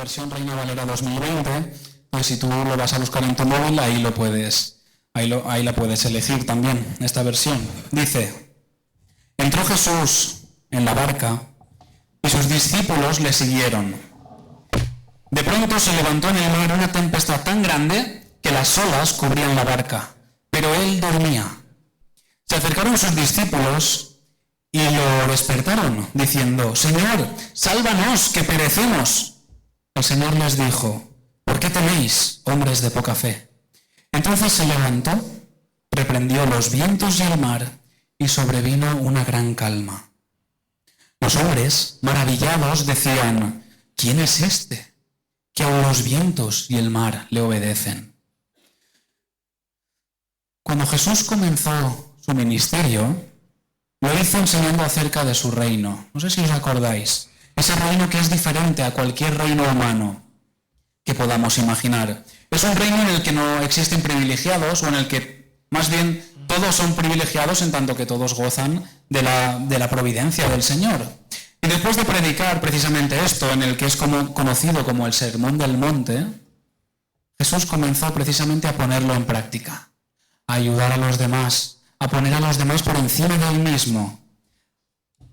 versión Reina Valera 2020, pues si tú lo vas a buscar en tu móvil, ahí la puedes elegir también, esta versión. Dice: entró Jesús en la barca y sus discípulos le siguieron. De pronto se levantó en el mar una tempestad tan grande que las olas cubrían la barca, pero él dormía. Se acercaron sus discípulos y lo despertaron, diciendo: Señor, sálvanos, que perecemos. El Señor les dijo: ¿por qué teméis, hombres de poca fe? Entonces se levantó, reprendió los vientos y el mar, y sobrevino una gran calma. Los hombres, maravillados, decían: ¿quién es este, que aun los vientos y el mar le obedecen? Cuando Jesús comenzó su ministerio, lo hizo enseñando acerca de su reino. No sé si os acordáis. Ese reino que es diferente a cualquier reino humano que podamos imaginar. Es un reino en el que no existen privilegiados, o en el que más bien todos son privilegiados en tanto que todos gozan de la providencia del Señor. Y después de predicar precisamente esto, en el que es conocido como el Sermón del Monte, Jesús comenzó precisamente a ponerlo en práctica, a ayudar a los demás, a poner a los demás por encima de él mismo,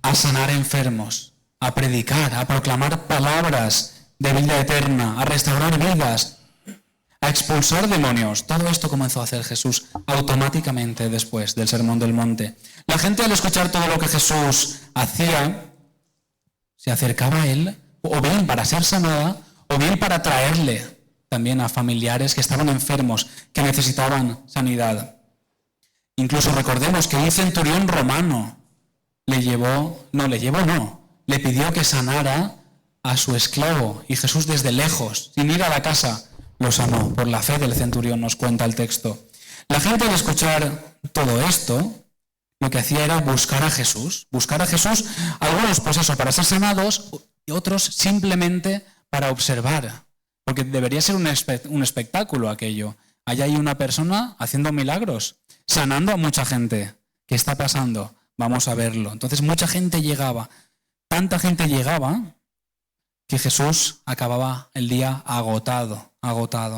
a sanar enfermos, a predicar, a proclamar palabras de vida eterna, a restaurar vidas, a expulsar demonios. Todo esto comenzó a hacer Jesús automáticamente después del Sermón del Monte. La gente, al escuchar todo lo que Jesús hacía, se acercaba a él, o bien para ser sanada, o bien para traerle también a familiares que estaban enfermos, que necesitaban sanidad. Incluso recordemos que un centurión romano le pidió que sanara a su esclavo, y Jesús desde lejos, sin ir a la casa, lo sanó. Por la fe del centurión, nos cuenta el texto. La gente, al escuchar todo esto, lo que hacía era buscar a Jesús, algunos pues eso, para ser sanados, y otros simplemente para observar, porque debería ser un espectáculo aquello. Allá hay una persona haciendo milagros, sanando a mucha gente. ¿Qué está pasando? Vamos a verlo. Entonces mucha gente llegaba, tanta gente llegaba, que Jesús acababa el día agotado,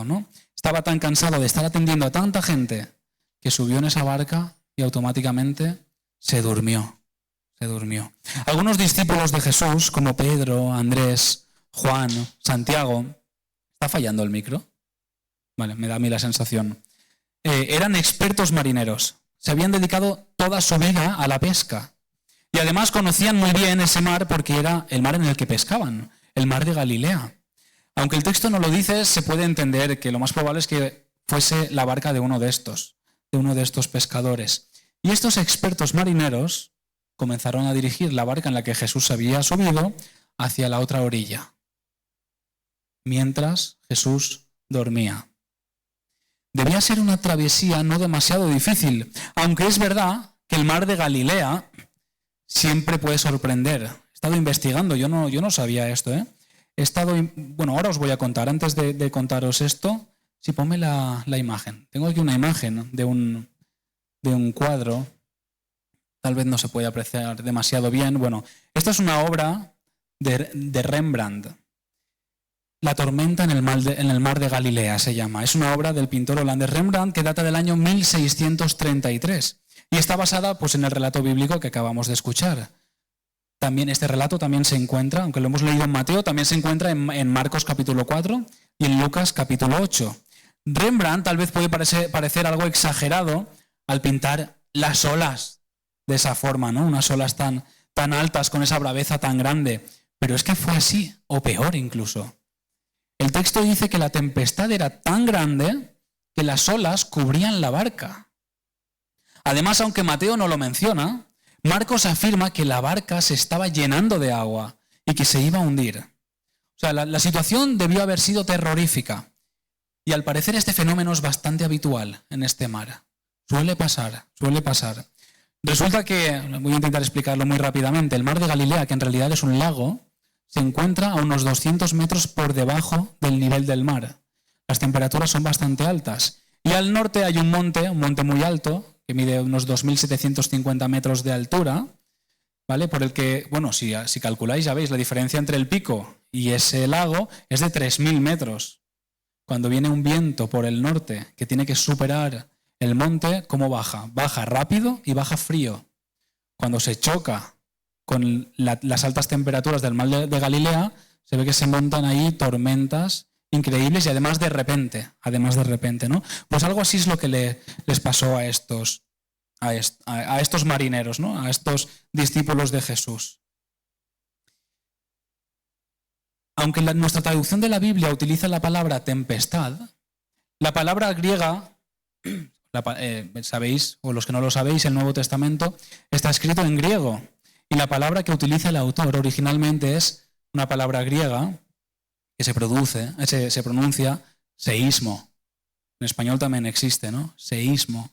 ¿no? Estaba tan cansado de estar atendiendo a tanta gente que subió en esa barca y automáticamente se durmió. Algunos discípulos de Jesús, como Pedro, Andrés, Juan, Santiago, ¿está fallando el micro? Vale, me da a mí la sensación. Eran expertos marineros, se habían dedicado toda su vida a la pesca y además conocían muy bien ese mar porque era el mar en el que pescaban, el mar de Galilea. Aunque el texto no lo dice, se puede entender que lo más probable es que fuese la barca de uno de estos pescadores. Y estos expertos marineros comenzaron a dirigir la barca en la que Jesús había subido hacia la otra orilla, mientras Jesús dormía. Debía ser una travesía no demasiado difícil, aunque es verdad que el mar de Galilea siempre puede sorprender. He estado investigando, yo no sabía esto, ahora os voy a contar. Antes de contaros esto, sí, ponme la imagen. Tengo aquí una imagen de un cuadro. Tal vez no se puede apreciar demasiado bien. Bueno, esta es una obra de Rembrandt. La tormenta en el mar de Galilea se llama. Es una obra del pintor holandés Rembrandt que data del año 1633 y está basada pues, en el relato bíblico que acabamos de escuchar. También este relato también se encuentra, aunque lo hemos leído en Mateo, también se encuentra en Marcos capítulo 4 y en Lucas capítulo 8. Rembrandt tal vez puede parecer algo exagerado al pintar las olas de esa forma, ¿no? Unas olas tan altas con esa braveza tan grande. Pero es que fue así, o peor incluso. El texto dice que la tempestad era tan grande que las olas cubrían la barca. Además, aunque Mateo no lo menciona, Marcos afirma que la barca se estaba llenando de agua y que se iba a hundir. O sea, la situación debió haber sido terrorífica. Y al parecer este fenómeno es bastante habitual en este mar. Suele pasar. Resulta que, voy a intentar explicarlo muy rápidamente, el mar de Galilea, que en realidad es un lago, se encuentra a unos 200 metros por debajo del nivel del mar. Las temperaturas son bastante altas. Y al norte hay un monte muy alto, que mide unos 2.750 metros de altura, ¿vale? Por el que, bueno, si calculáis, ya veis la diferencia entre el pico y ese lago es de 3.000 metros. Cuando viene un viento por el norte que tiene que superar el monte, ¿cómo baja? Baja rápido y baja frío. Cuando se choca con las altas temperaturas del mar de Galilea, se ve que se montan ahí tormentas increíbles y además de repente, ¿no? Pues algo así es lo que les pasó a estos marineros, ¿no? A estos discípulos de Jesús. Aunque nuestra traducción de la Biblia utiliza la palabra tempestad, la palabra griega, sabéis, o los que no lo sabéis, el Nuevo Testamento está escrito en griego. Y la palabra que utiliza el autor originalmente es una palabra griega que se pronuncia seísmo. En español también existe, ¿no? Seísmo.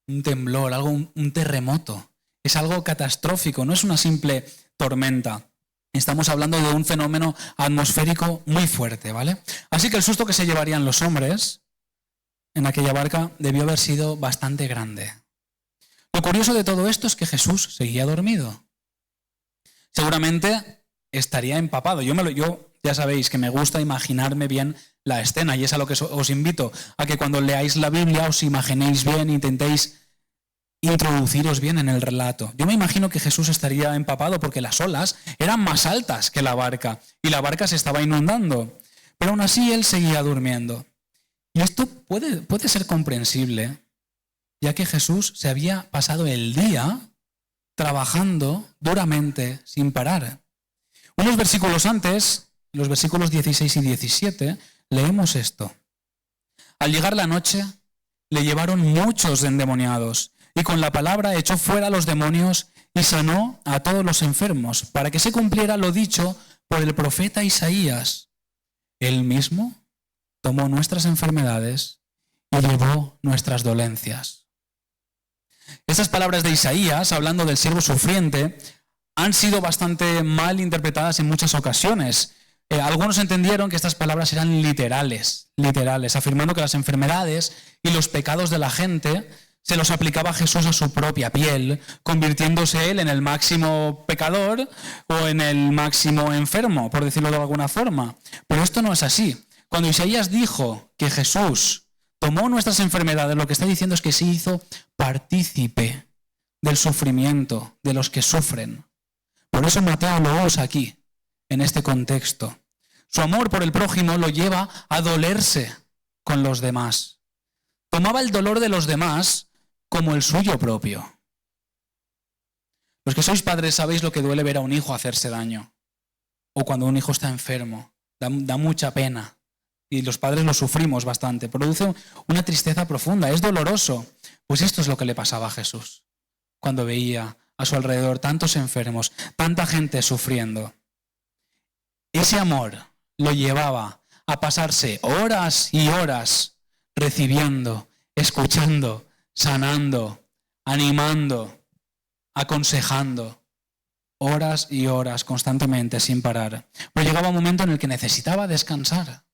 Un temblor, un terremoto. Es algo catastrófico, no es una simple tormenta. Estamos hablando de un fenómeno atmosférico muy fuerte, ¿vale? Así que el susto que se llevarían los hombres en aquella barca debió haber sido bastante grande. Lo curioso de todo esto es que Jesús seguía dormido. Seguramente estaría empapado. Yo ya sabéis que me gusta imaginarme bien la escena y es a lo que os invito, a que cuando leáis la Biblia os imaginéis bien, intentéis introduciros bien en el relato. Yo me imagino que Jesús estaría empapado porque las olas eran más altas que la barca y la barca se estaba inundando. Pero aún así él seguía durmiendo. Y esto puede ser comprensible, ya que Jesús se había pasado el día trabajando duramente sin parar. Unos versículos antes, los versículos 16 y 17, leemos esto. Al llegar la noche, le llevaron muchos endemoniados y con la palabra echó fuera a los demonios y sanó a todos los enfermos, para que se cumpliera lo dicho por el profeta Isaías. Él mismo tomó nuestras enfermedades y llevó nuestras dolencias. Estas palabras de Isaías, hablando del siervo sufriente, han sido bastante mal interpretadas en muchas ocasiones. Algunos entendieron que estas palabras eran literales, afirmando que las enfermedades y los pecados de la gente se los aplicaba Jesús a su propia piel, convirtiéndose él en el máximo pecador o en el máximo enfermo, por decirlo de alguna forma. Pero esto no es así. Cuando Isaías dijo que Jesús tomó nuestras enfermedades, lo que está diciendo es que se hizo partícipe del sufrimiento de los que sufren. Por eso Mateo lo usa aquí, en este contexto. Su amor por el prójimo lo lleva a dolerse con los demás. Tomaba el dolor de los demás como el suyo propio. Los que sois padres sabéis lo que duele ver a un hijo hacerse daño. O cuando un hijo está enfermo. Da mucha pena. Y los padres lo sufrimos bastante. Produce una tristeza profunda. Es doloroso. Pues esto es lo que le pasaba a Jesús cuando veía a su alrededor tantos enfermos, tanta gente sufriendo. Ese amor lo llevaba a pasarse horas y horas recibiendo, escuchando, sanando, animando, aconsejando. Horas y horas constantemente sin parar. Pero llegaba un momento en el que necesitaba descansar.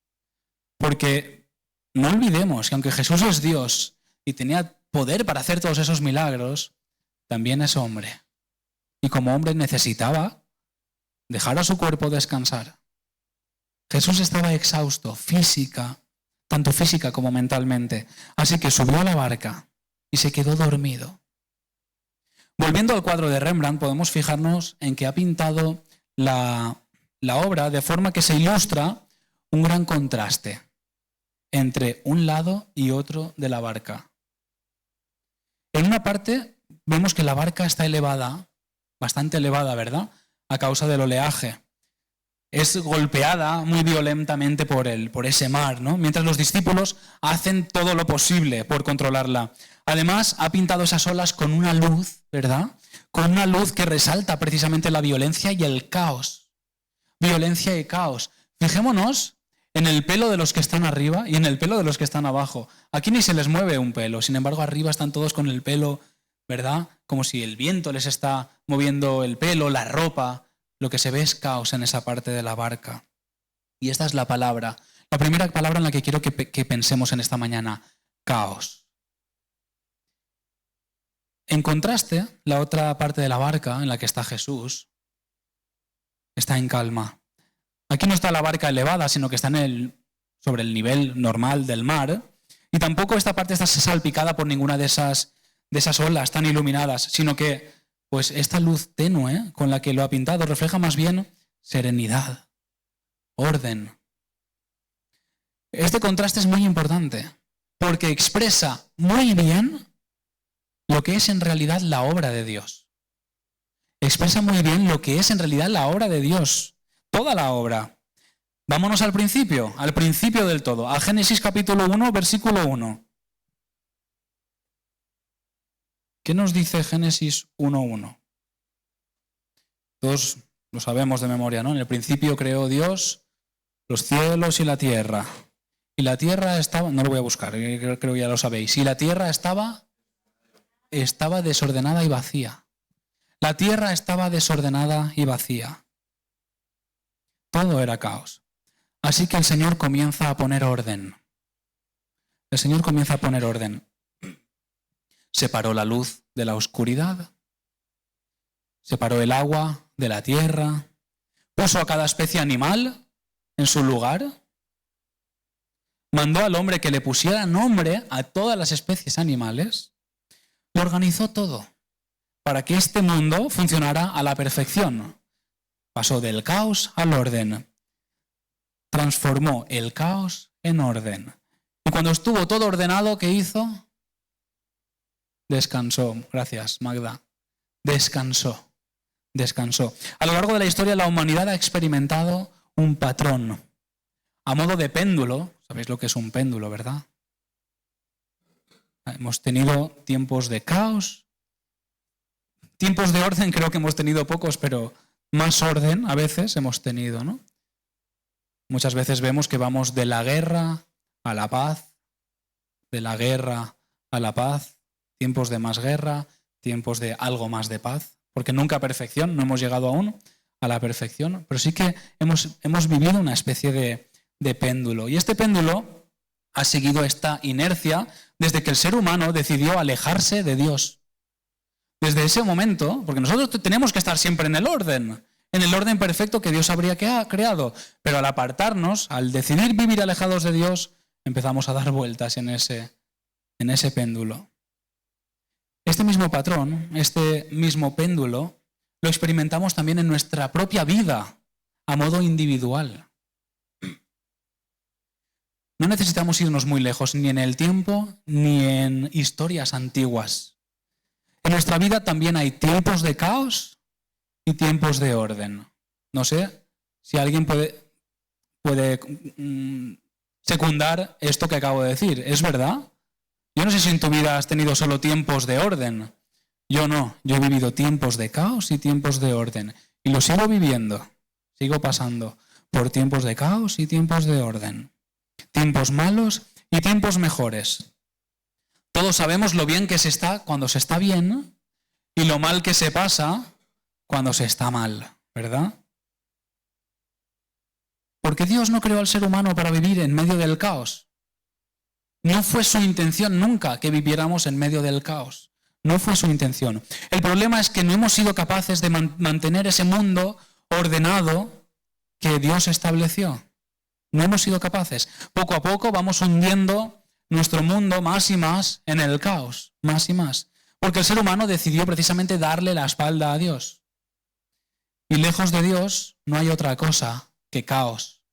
Porque no olvidemos que aunque Jesús es Dios y tenía poder para hacer todos esos milagros, también es hombre. Y como hombre necesitaba dejar a su cuerpo descansar. Jesús estaba exhausto, tanto física como mentalmente. Así que subió a la barca y se quedó dormido. Volviendo al cuadro de Rembrandt, podemos fijarnos en que ha pintado la obra de forma que se ilustra un gran contraste entre un lado y otro de la barca. En una parte vemos que la barca está elevada, bastante elevada, ¿verdad? A causa del oleaje. Es golpeada muy violentamente por ese mar, ¿no? Mientras los discípulos hacen todo lo posible por controlarla. Además, ha pintado esas olas con una luz, ¿verdad? Con una luz que resalta precisamente la violencia y el caos. Violencia y caos. Fijémonos en el pelo de los que están arriba y en el pelo de los que están abajo. Aquí ni se les mueve un pelo, sin embargo arriba están todos con el pelo, ¿verdad? Como si el viento les está moviendo el pelo, la ropa. Lo que se ve es caos en esa parte de la barca. Y esta es la palabra, la primera palabra en la que quiero que pensemos en esta mañana, caos. En contraste, la otra parte de la barca en la que está Jesús está en calma. Aquí no está la barca elevada, sino que está sobre el nivel normal del mar. Y tampoco esta parte está salpicada por ninguna de esas olas tan iluminadas, sino que pues esta luz tenue con la que lo ha pintado refleja más bien serenidad, orden. Este contraste es muy importante porque expresa muy bien lo que es en realidad la obra de Dios. Expresa muy bien lo que es en realidad la obra de Dios, toda la obra. Vámonos al principio del todo, a Génesis capítulo 1, versículo 1. ¿Qué nos dice Génesis 1:1? Todos lo sabemos de memoria, ¿no? En el principio creó Dios los cielos y la tierra. Y la tierra estaba, no lo voy a buscar, creo que ya lo sabéis. Y la tierra estaba desordenada y vacía. La tierra estaba desordenada y vacía. Todo era caos. Así que el Señor comienza a poner orden. El Señor comienza a poner orden. Separó la luz de la oscuridad. Separó el agua de la tierra. Puso a cada especie animal en su lugar. Mandó al hombre que le pusiera nombre a todas las especies animales. Lo organizó todo para que este mundo funcionara a la perfección. Pasó del caos al orden. Transformó el caos en orden. Y cuando estuvo todo ordenado, ¿qué hizo? Descansó. Gracias, Magda. Descansó. A lo largo de la historia, la humanidad ha experimentado un patrón. A modo de péndulo. ¿Sabéis lo que es un péndulo, verdad? Hemos tenido tiempos de caos. Tiempos de orden creo que hemos tenido pocos, pero más orden a veces hemos tenido, ¿no? Muchas veces vemos que vamos de la guerra a la paz, de la guerra a la paz, tiempos de más guerra, tiempos de algo más de paz, porque nunca a perfección, no hemos llegado aún a la perfección, pero sí que hemos vivido una especie de péndulo. Y este péndulo ha seguido esta inercia desde que el ser humano decidió alejarse de Dios. Desde ese momento, porque nosotros tenemos que estar siempre en el orden perfecto que Dios habría creado, pero al apartarnos, al decidir vivir alejados de Dios, empezamos a dar vueltas en ese péndulo. Este mismo patrón, este mismo péndulo, lo experimentamos también en nuestra propia vida, a modo individual. No necesitamos irnos muy lejos, ni en el tiempo, ni en historias antiguas. En nuestra vida también hay tiempos de caos y tiempos de orden. No sé si alguien puede secundar esto que acabo de decir. ¿Es verdad? Yo no sé si en tu vida has tenido solo tiempos de orden. Yo no. Yo he vivido tiempos de caos y tiempos de orden. Y lo sigo viviendo. Sigo pasando por tiempos de caos y tiempos de orden. Tiempos malos y tiempos mejores. Todos sabemos lo bien que se está cuando se está bien y lo mal que se pasa cuando se está mal, ¿verdad? Porque Dios no creó al ser humano para vivir en medio del caos. No fue su intención nunca que viviéramos en medio del caos. No fue su intención. El problema es que no hemos sido capaces de mantener ese mundo ordenado que Dios estableció. No hemos sido capaces. Poco a poco vamos hundiendo nuestro mundo más y más en el caos, más y más. Porque el ser humano decidió precisamente darle la espalda a Dios. Y lejos de Dios no hay otra cosa que caos.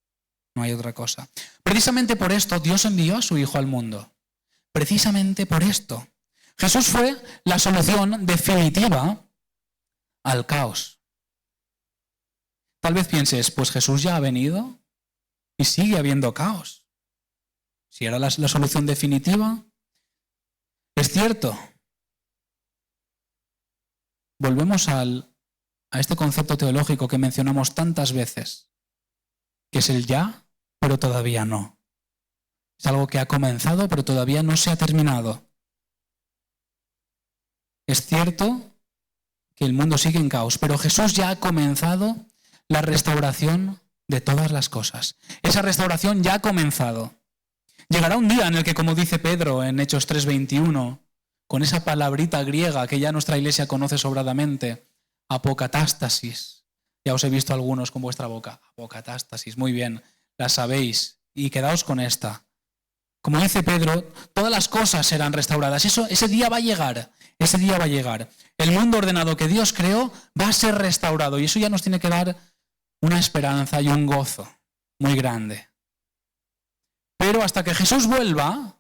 No hay otra cosa. Precisamente por esto Dios envió a su Hijo al mundo. Precisamente por esto. Jesús fue la solución definitiva al caos. Tal vez pienses, pues Jesús ya ha venido y sigue habiendo caos. Si era la solución definitiva, es cierto. Volvemos a este concepto teológico que mencionamos tantas veces, que es el ya, pero todavía no. Es algo que ha comenzado, pero todavía no se ha terminado. Es cierto que el mundo sigue en caos, pero Jesús ya ha comenzado la restauración de todas las cosas. Esa restauración ya ha comenzado. Llegará un día en el que, como dice Pedro en Hechos 3:21, con esa palabrita griega que ya nuestra iglesia conoce sobradamente, apocatástasis, Ya os he visto algunos con vuestra boca. Apocatástasis, muy bien, la sabéis. Y quedaos con esta. Como dice Pedro, todas las cosas serán restauradas. Ese día va a llegar. Ese día va a llegar. El mundo ordenado que Dios creó va a ser restaurado. Y eso ya nos tiene que dar una esperanza y un gozo muy grande. Pero hasta que Jesús vuelva,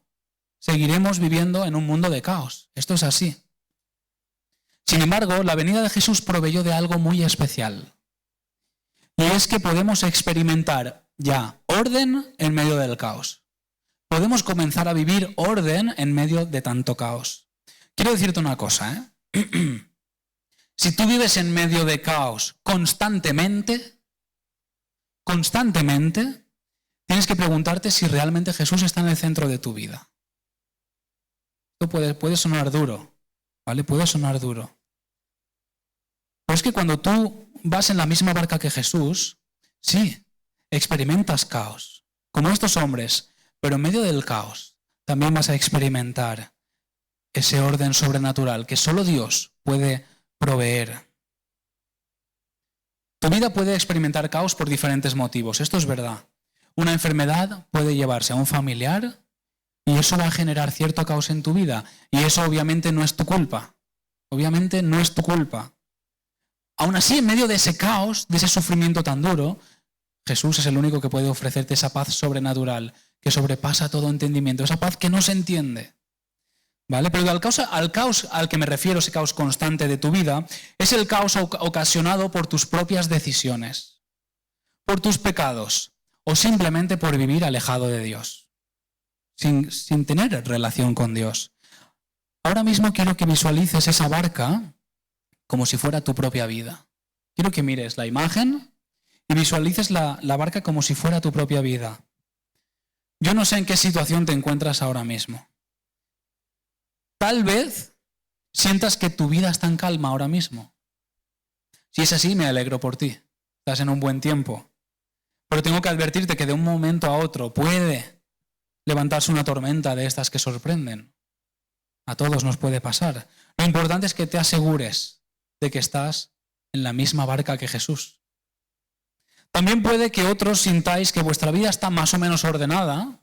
seguiremos viviendo en un mundo de caos. Esto es así. Sin embargo, la venida de Jesús proveyó de algo muy especial. Y es que podemos experimentar ya orden en medio del caos. Podemos comenzar a vivir orden en medio de tanto caos. Quiero decirte una cosa, Si tú vives en medio de caos constantemente, tienes que preguntarte si realmente Jesús está en el centro de tu vida. Esto puede sonar duro, ¿vale? Puede sonar duro. Pero es que cuando tú vas en la misma barca que Jesús, sí, experimentas caos, como estos hombres, pero en medio del caos también vas a experimentar ese orden sobrenatural que solo Dios puede proveer. Tu vida puede experimentar caos por diferentes motivos, esto es verdad. Una enfermedad puede llevarse a un familiar y eso va a generar cierto caos en tu vida. Y eso obviamente no es tu culpa. Obviamente no es tu culpa. Aún así, en medio de ese caos, de ese sufrimiento tan duro, Jesús es el único que puede ofrecerte esa paz sobrenatural que sobrepasa todo entendimiento, esa paz que no se entiende. ¿Vale? Pero al caos al que me refiero, ese caos constante de tu vida, es el caos ocasionado por tus propias decisiones, por tus pecados o simplemente por vivir alejado de Dios, sin tener relación con Dios. Ahora mismo quiero que visualices esa barca como si fuera tu propia vida. Quiero que mires la imagen y visualices la barca como si fuera tu propia vida. Yo no sé en qué situación te encuentras ahora mismo. Tal vez sientas que tu vida está en calma ahora mismo. Si es así, me alegro por ti. Estás en un buen tiempo. Pero tengo que advertirte que de un momento a otro puede levantarse una tormenta de estas que sorprenden. A todos nos puede pasar. Lo importante es que te asegures de que estás en la misma barca que Jesús. También puede que otros sintáis que vuestra vida está más o menos ordenada,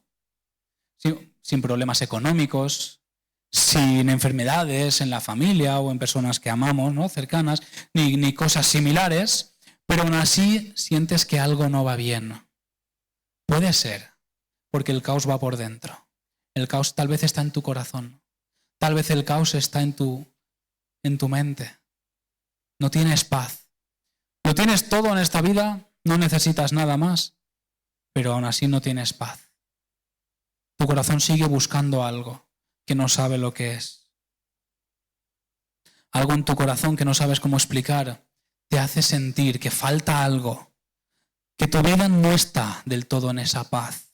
sin problemas económicos, sin enfermedades en la familia o en personas que amamos, ¿no? Cercanas, ni cosas similares, pero aún así sientes que algo no va bien. Puede ser, porque el caos va por dentro. El caos tal vez está en tu corazón. Tal vez el caos está en tu mente. No tienes paz. Lo tienes todo en esta vida, no necesitas nada más, pero aún así no tienes paz. Tu corazón sigue buscando algo que no sabe lo que es. Algo en tu corazón que no sabes cómo explicar te hace sentir que falta algo, que tu vida no está del todo en esa paz.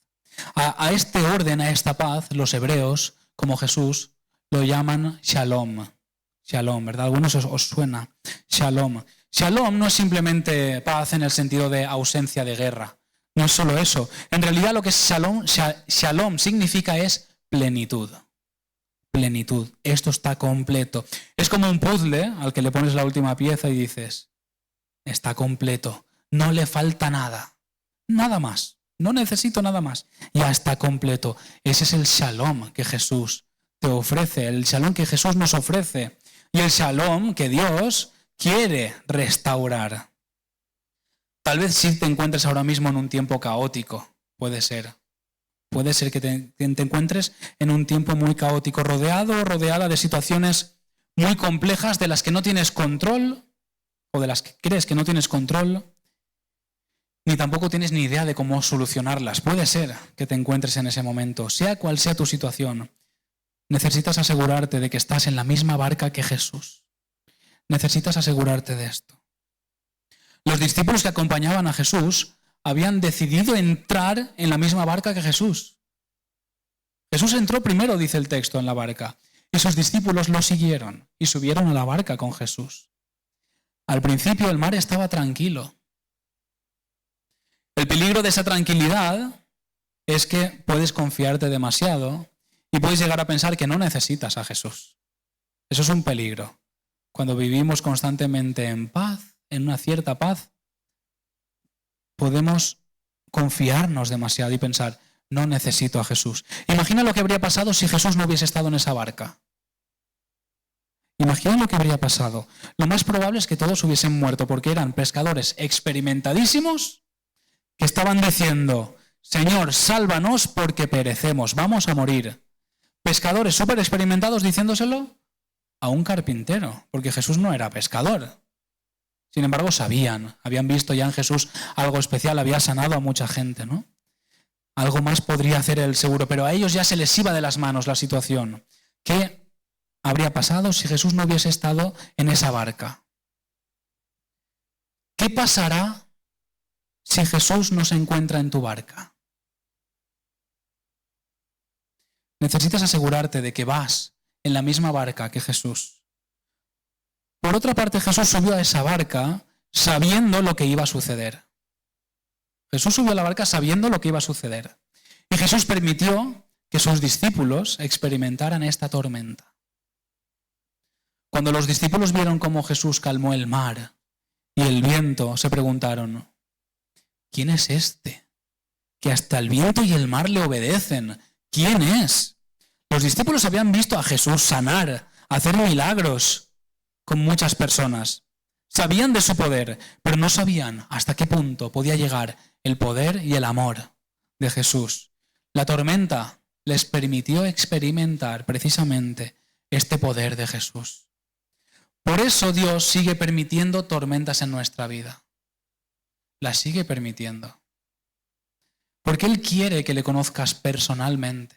A este orden, a esta paz, los hebreos, como Jesús, lo llaman Shalom. Shalom, ¿verdad? Algunos os suena. Shalom. Shalom no es simplemente paz en el sentido de ausencia de guerra. No es solo eso. En realidad lo que es Shalom significa es plenitud. Plenitud. Esto está completo. Es como un puzzle al que le pones la última pieza y dices, está completo. No le falta nada. Nada más. No necesito nada más. Ya está completo. Ese es el Shalom que Jesús te ofrece. El Shalom que Jesús nos ofrece. Y el Shalom que Dios quiere restaurar. Tal vez si te encuentres ahora mismo en un tiempo caótico. Puede ser. Puede ser que te encuentres en un tiempo muy caótico, rodeado o rodeada de situaciones muy complejas de las que no tienes control o de las que crees que no tienes control, ni tampoco tienes ni idea de cómo solucionarlas. Puede ser que te encuentres en ese momento. Sea cual sea tu situación, necesitas asegurarte de que estás en la misma barca que Jesús. Necesitas asegurarte de esto. Los discípulos que acompañaban a Jesús habían decidido entrar en la misma barca que Jesús. Jesús entró primero, dice el texto, en la barca, y sus discípulos lo siguieron y subieron a la barca con Jesús. Al principio el mar estaba tranquilo. El peligro de esa tranquilidad es que puedes confiarte demasiado y puedes llegar a pensar que no necesitas a Jesús. Eso es un peligro. Cuando vivimos constantemente en paz, en una cierta paz, podemos confiarnos demasiado y pensar, no necesito a Jesús. Imagina lo que habría pasado si Jesús no hubiese estado en esa barca. Imagina lo que habría pasado. Lo más probable es que todos hubiesen muerto porque eran pescadores experimentadísimos que estaban diciendo, Señor, sálvanos porque perecemos, vamos a morir. Pescadores súper experimentados diciéndoselo a un carpintero, porque Jesús no era pescador. Sin embargo, habían visto ya en Jesús algo especial, había sanado a mucha gente, ¿no? Algo más podría hacer él seguro, pero a ellos ya se les iba de las manos la situación. ¿Qué habría pasado si Jesús no hubiese estado en esa barca? ¿Qué pasará si Jesús no se encuentra en tu barca? Necesitas asegurarte de que vas en la misma barca que Jesús. Por otra parte, Jesús subió a esa barca sabiendo lo que iba a suceder. Jesús subió a la barca sabiendo lo que iba a suceder. Y Jesús permitió que sus discípulos experimentaran esta tormenta. Cuando los discípulos vieron cómo Jesús calmó el mar y el viento, se preguntaron, ¿quién es este? Que hasta el viento y el mar le obedecen. ¿Quién es? Los discípulos habían visto a Jesús sanar, hacer milagros con muchas personas. Sabían de su poder, pero no sabían hasta qué punto podía llegar el poder y el amor de Jesús. La tormenta les permitió experimentar precisamente este poder de Jesús. Por eso Dios sigue permitiendo tormentas en nuestra vida. Las sigue permitiendo. Porque Él quiere que le conozcas personalmente.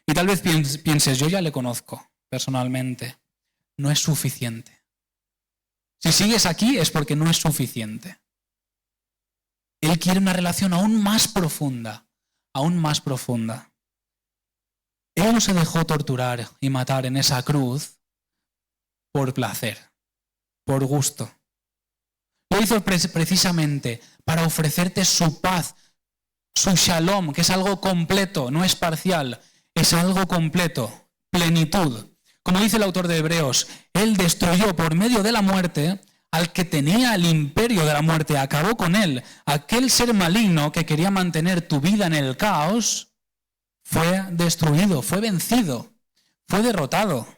Y tal vez pienses, yo ya le conozco personalmente. No es suficiente. Si sigues aquí es porque no es suficiente. Él quiere una relación aún más profunda, aún más profunda. Él no se dejó torturar y matar en esa cruz por placer, por gusto. Lo hizo precisamente para ofrecerte su paz, su shalom, que es algo completo, no es parcial, es algo completo, plenitud. Como dice el autor de Hebreos, Él destruyó por medio de la muerte al que tenía el imperio de la muerte, acabó con él. Aquel ser maligno que quería mantener tu vida en el caos fue destruido, fue vencido, fue derrotado.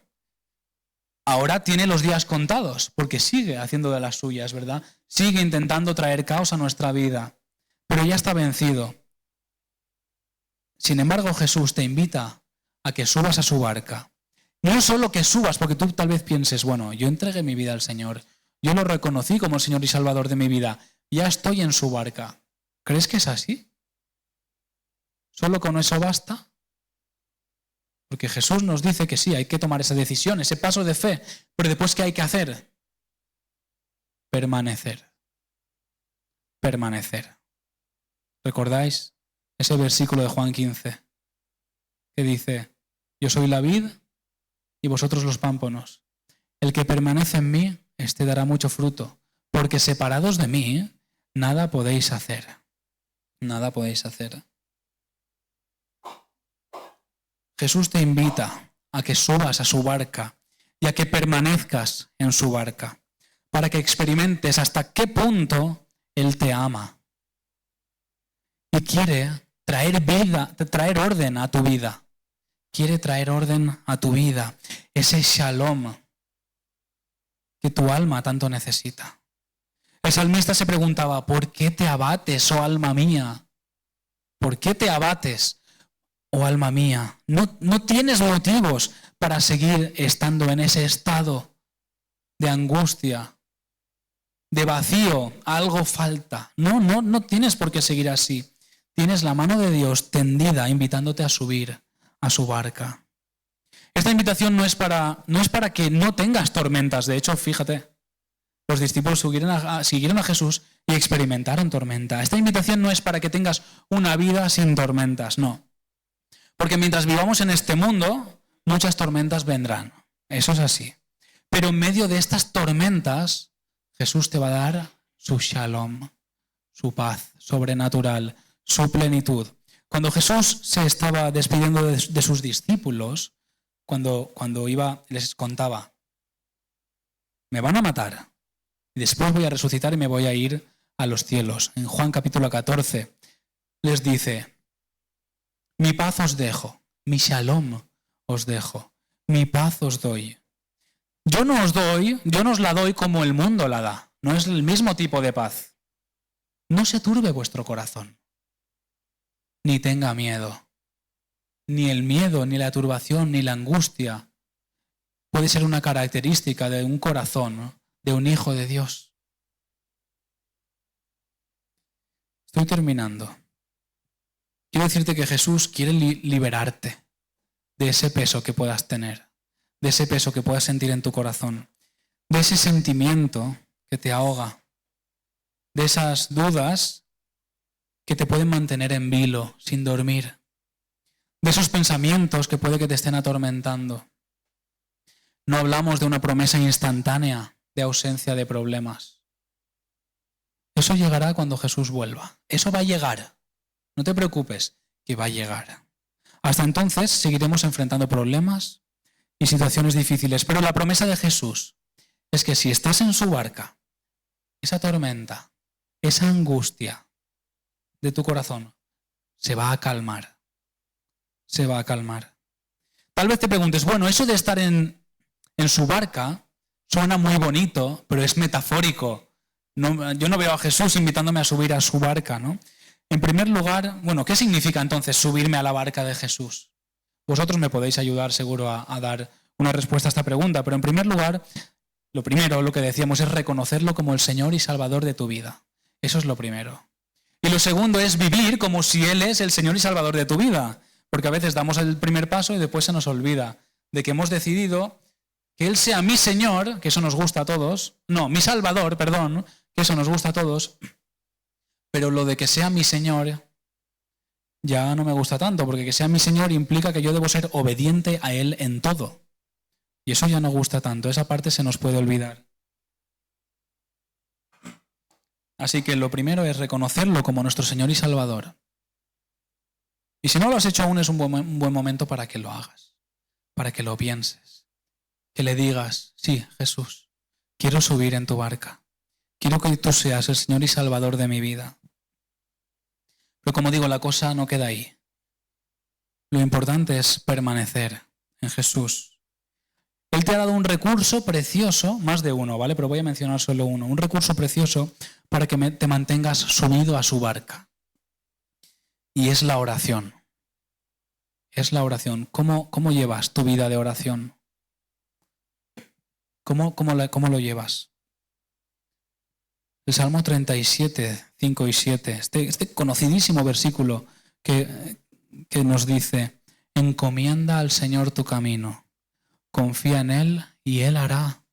Ahora tiene los días contados, porque sigue haciendo de las suyas, ¿verdad? Sigue intentando traer caos a nuestra vida, pero ya está vencido. Sin embargo, Jesús te invita a que subas a su barca. No solo que subas, porque tú tal vez pienses, bueno, yo entregué mi vida al Señor, yo lo reconocí como el Señor y Salvador de mi vida, ya estoy en su barca. ¿Crees que es así? ¿Solo con eso basta? Porque Jesús nos dice que sí, hay que tomar esa decisión, ese paso de fe, pero después ¿qué hay que hacer? Permanecer. Permanecer. ¿Recordáis ese versículo de Juan 15? Que dice, yo soy la vid y vosotros los pámpanos. El que permanece en mí, este dará mucho fruto, porque separados de mí, nada podéis hacer. Nada podéis hacer. Jesús te invita a que subas a su barca y a que permanezcas en su barca, para que experimentes hasta qué punto Él te ama. Y quiere traer orden a tu vida. Quiere traer orden a tu vida. Ese shalom que tu alma tanto necesita. El salmista se preguntaba, ¿por qué te abates, oh alma mía? ¿Por qué te abates, oh alma mía? No tienes motivos para seguir estando en ese estado de angustia, de vacío. Algo falta. No tienes por qué seguir así. Tienes la mano de Dios tendida, invitándote a subir a su barca. Esta invitación no es para que no tengas tormentas. De hecho, fíjate, los discípulos siguieron a Jesús y experimentaron tormenta. Esta invitación no es para que tengas una vida sin tormentas, no. Porque mientras vivamos en este mundo, muchas tormentas vendrán. Eso es así. Pero en medio de estas tormentas, Jesús te va a dar su shalom, su paz sobrenatural, su plenitud. Cuando Jesús se estaba despidiendo de sus discípulos, cuando iba, les contaba, me van a matar y después voy a resucitar y me voy a ir a los cielos. En Juan capítulo 14 les dice: mi paz os dejo, mi shalom os dejo, mi paz os doy. Yo no os la doy como el mundo la da. No es el mismo tipo de paz. No se turbe vuestro corazón, ni tenga miedo. Ni el miedo, ni la turbación, ni la angustia puede ser una característica de un corazón, ¿no?, de un hijo de Dios. Estoy terminando. Quiero decirte que Jesús quiere liberarte de ese peso que puedas tener, de ese peso que puedas sentir en tu corazón, de ese sentimiento que te ahoga, de esas dudas que te pueden mantener en vilo, sin dormir, de esos pensamientos que puede que te estén atormentando. No hablamos de una promesa instantánea de ausencia de problemas. Eso llegará cuando Jesús vuelva. Eso va a llegar. No te preocupes, que va a llegar. Hasta entonces seguiremos enfrentando problemas y situaciones difíciles, pero la promesa de Jesús es que si estás en su barca, esa tormenta, esa angustia de tu corazón se va a calmar. Se va a calmar. Tal vez te preguntes, bueno, eso de estar en su barca suena muy bonito, pero es metafórico. Yo no veo a Jesús invitándome a subir a su barca, ¿no? En primer lugar, bueno, ¿qué significa entonces subirme a la barca de Jesús? Vosotros me podéis ayudar seguro a dar una respuesta a esta pregunta, pero en primer lugar, lo que decíamos, es reconocerlo como el Señor y Salvador de tu vida. Eso es lo primero. Y lo segundo es vivir como si Él es el Señor y Salvador de tu vida. Porque a veces damos el primer paso y después se nos olvida de que hemos decidido que Él sea mi Señor, que eso nos gusta a todos. No, mi Salvador, perdón, que eso nos gusta a todos. Pero lo de que sea mi Señor ya no me gusta tanto, porque que sea mi Señor implica que yo debo ser obediente a Él en todo. Y eso ya no gusta tanto, esa parte se nos puede olvidar. Así que lo primero es reconocerlo como nuestro Señor y Salvador. Y si no lo has hecho aún, es un buen momento para que lo hagas, para que lo pienses, que le digas: sí, Jesús, quiero subir en tu barca, quiero que tú seas el Señor y Salvador de mi vida. Pero como digo, la cosa no queda ahí. Lo importante es permanecer en Jesús. Él te ha dado un recurso precioso, más de uno, ¿vale? Pero voy a mencionar solo uno, un recurso precioso para que te mantengas subido a su barca. Y es la oración. Es la oración. ¿Cómo llevas tu vida de oración? ¿Cómo lo llevas? El Salmo 37, 5 y 7, este conocidísimo versículo que nos dice: encomienda al Señor tu camino, confía en Él y Él hará.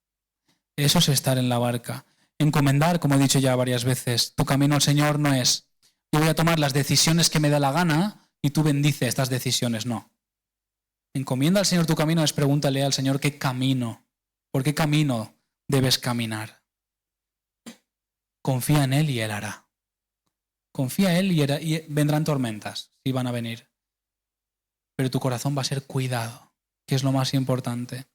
Eso es estar en la barca. Encomendar, como he dicho ya varias veces, tu camino al Señor no es: yo voy a tomar las decisiones que me da la gana y tú bendice estas decisiones. No. Encomienda al Señor tu camino es pregúntale al Señor por qué camino debes caminar. Confía en Él y Él hará. Confía en Él y vendrán tormentas, sí van a venir. Pero tu corazón va a ser cuidado, que es lo más importante.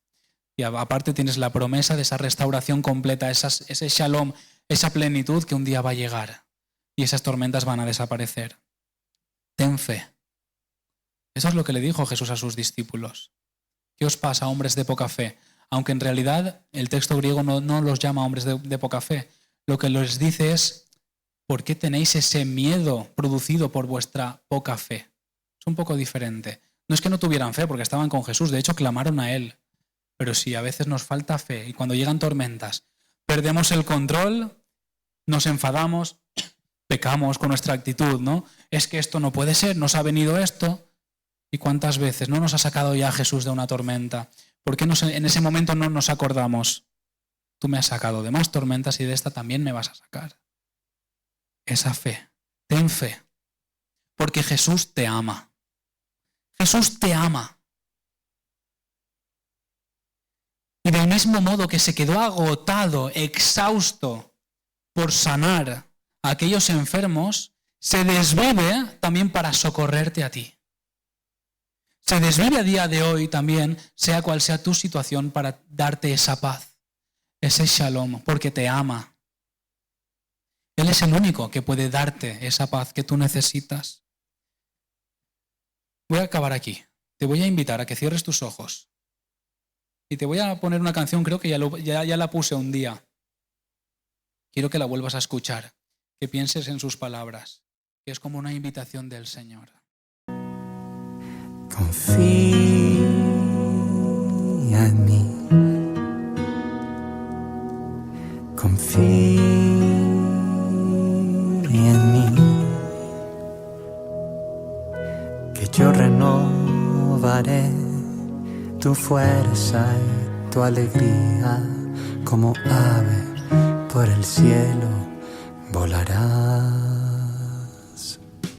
Y aparte tienes la promesa de esa restauración completa, ese shalom, esa plenitud que un día va a llegar. Y esas tormentas van a desaparecer. Ten fe. Eso es lo que le dijo Jesús a sus discípulos. ¿Qué os pasa, hombres de poca fe? Aunque en realidad el texto griego no los llama hombres de poca fe. Lo que les dice es: ¿por qué tenéis ese miedo producido por vuestra poca fe? Es un poco diferente. No es que no tuvieran fe porque estaban con Jesús, de hecho clamaron a Él. Pero sí, a veces nos falta fe y cuando llegan tormentas perdemos el control, nos enfadamos, pecamos con nuestra actitud, ¿no? Es que esto no puede ser, nos ha venido esto. ¿Y cuántas veces no nos ha sacado ya Jesús de una tormenta? ¿Por qué en ese momento no nos acordamos? Tú me has sacado de más tormentas y de esta también me vas a sacar. Esa fe, ten fe, porque Jesús te ama. Jesús te ama. Y del mismo modo que se quedó agotado, exhausto por sanar a aquellos enfermos, se desvive también para socorrerte a ti. Se desvive a día de hoy también, sea cual sea tu situación, para darte esa paz, ese shalom, porque te ama. Él es el único que puede darte esa paz que tú necesitas. Voy a acabar aquí. Te voy a invitar a que cierres tus ojos. Y te voy a poner una canción, creo que ya la puse un día. Quiero que la vuelvas a escuchar, que pienses en sus palabras, que es como una invitación del Señor. Confía en mí. Confía en mí. Que yo renovaré tu fuerza y tu alegría, como ave por el cielo volará.